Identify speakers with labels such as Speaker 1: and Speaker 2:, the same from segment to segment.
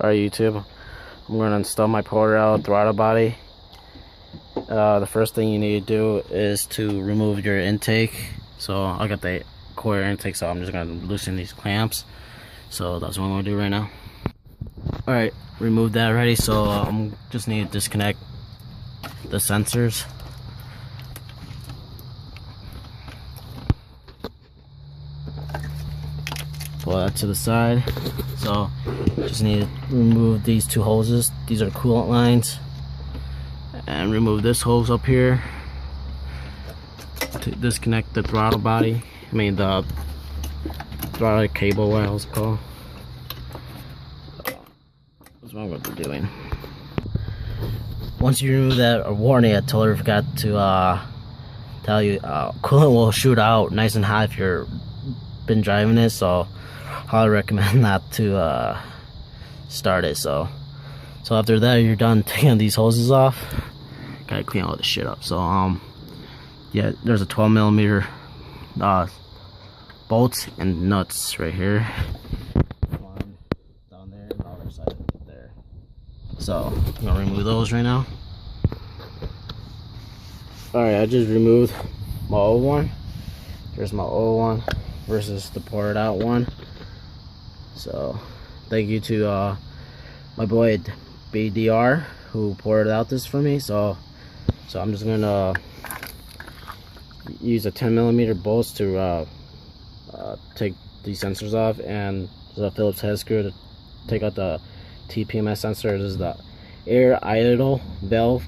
Speaker 1: Alright YouTube, I'm going to install my Porter out throttle body. The first thing you need to do is to remove your intake. So I got the quarter intake, so I'm just going to loosen these clamps. So that's what I'm going to do right now. Alright, remove that already, so I'm just need to disconnect the sensors. Pull that to the side. So just need to remove these two hoses. These are coolant lines, and remove this hose up here to disconnect the throttle body. I mean the throttle cable, what else it's called. That's what I'm going to be doing. Once you remove that, a warning, I totally forgot to tell you, coolant will shoot out nice and hot if you're been driving it, so highly recommend not to start it. So after that, you're done taking these hoses off. Gotta clean all this shit up. So yeah, there's a 12mm bolts and nuts right here. One down there and the other side there. So I'm gonna remove those right now. Alright, I just removed my old one. Here's my old one versus the poured out one. So thank you to my boy BDR who poured out this for me. So I'm just gonna use a 10mm bolts to take these sensors off, and the Phillips head screw to take out the TPMS sensor. This is the air idle valve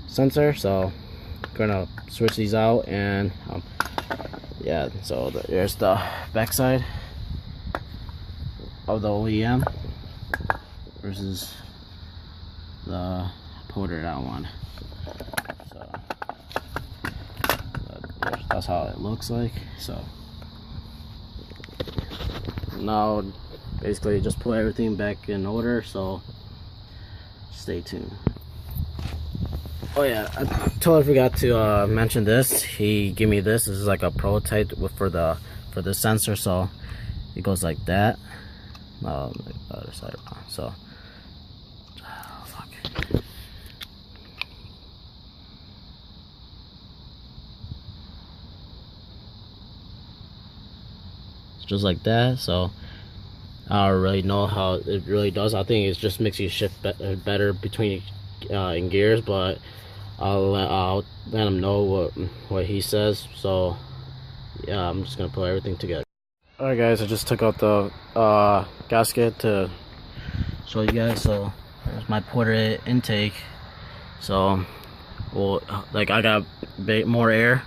Speaker 1: sensor. So I'm gonna switch these out, and yeah, so there's the backside of the OEM versus the ported out one. So that's how it looks like. So now basically just put everything back in order, so stay tuned. Oh yeah, I totally forgot to mention this. He gave me this. This is like a prototype for the sensor. So it goes like that. The other side. So fuck. It's just like that. So I don't really know how it really does. I think it just makes you shift better between in gears, but I'll let him know what he says. So yeah, I'm just gonna put everything together. Alright guys, I just took out the gasket to show you guys. So there's my Porter intake. So like I got more air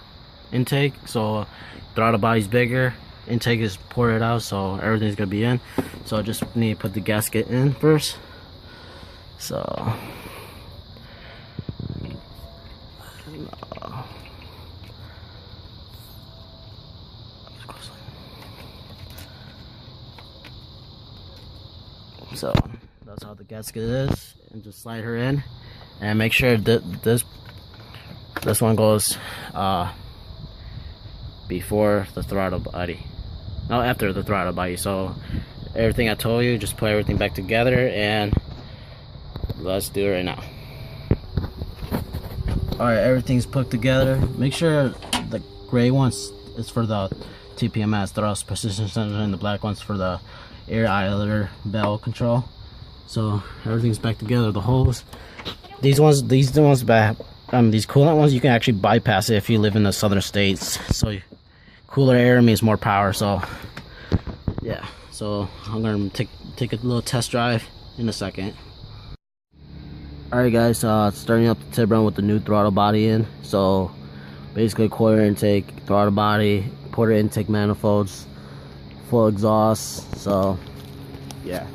Speaker 1: intake, so throttle body's bigger, intake is ported out, so everything's gonna be in. So I just need to put the gasket in first. So so that's how the gasket is, and just slide her in, and make sure that this one goes before the throttle body, no, after the throttle body. So everything I told you, just put everything back together, and let's do it right now. Alright, everything's put together. Make sure the gray ones is for the TPMS, throttle precision sensor, and the black ones for the air idler valve control. So everything's back together. The holes, these coolant ones, you can actually bypass it if you live in the southern states. So cooler air means more power. So yeah, so I'm gonna take a little test drive in a second. Alright guys, starting up the Tiburon with the new throttle body in. So basically quarter intake, throttle body, quarter intake manifolds, full exhaust. So yeah.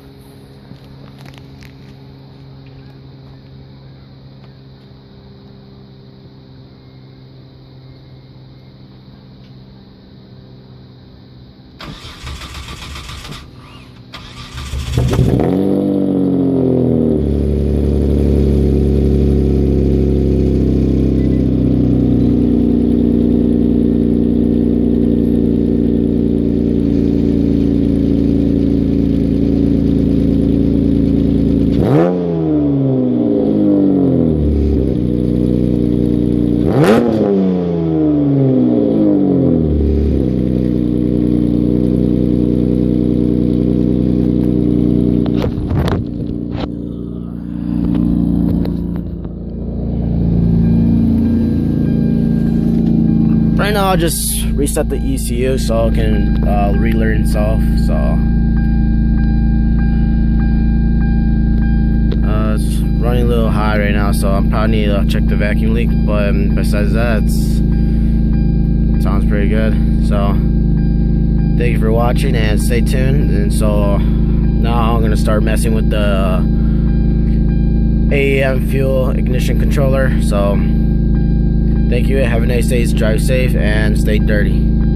Speaker 1: right now I'll just reset the ECU so it can relearn itself. So it's running a little high right now, so I'm probably need to check the vacuum leak, but besides that, it sounds pretty good. So thank you for watching and stay tuned. And so now I'm gonna start messing with the AEM fuel ignition controller. So thank you, have a nice day, drive safe and stay dirty.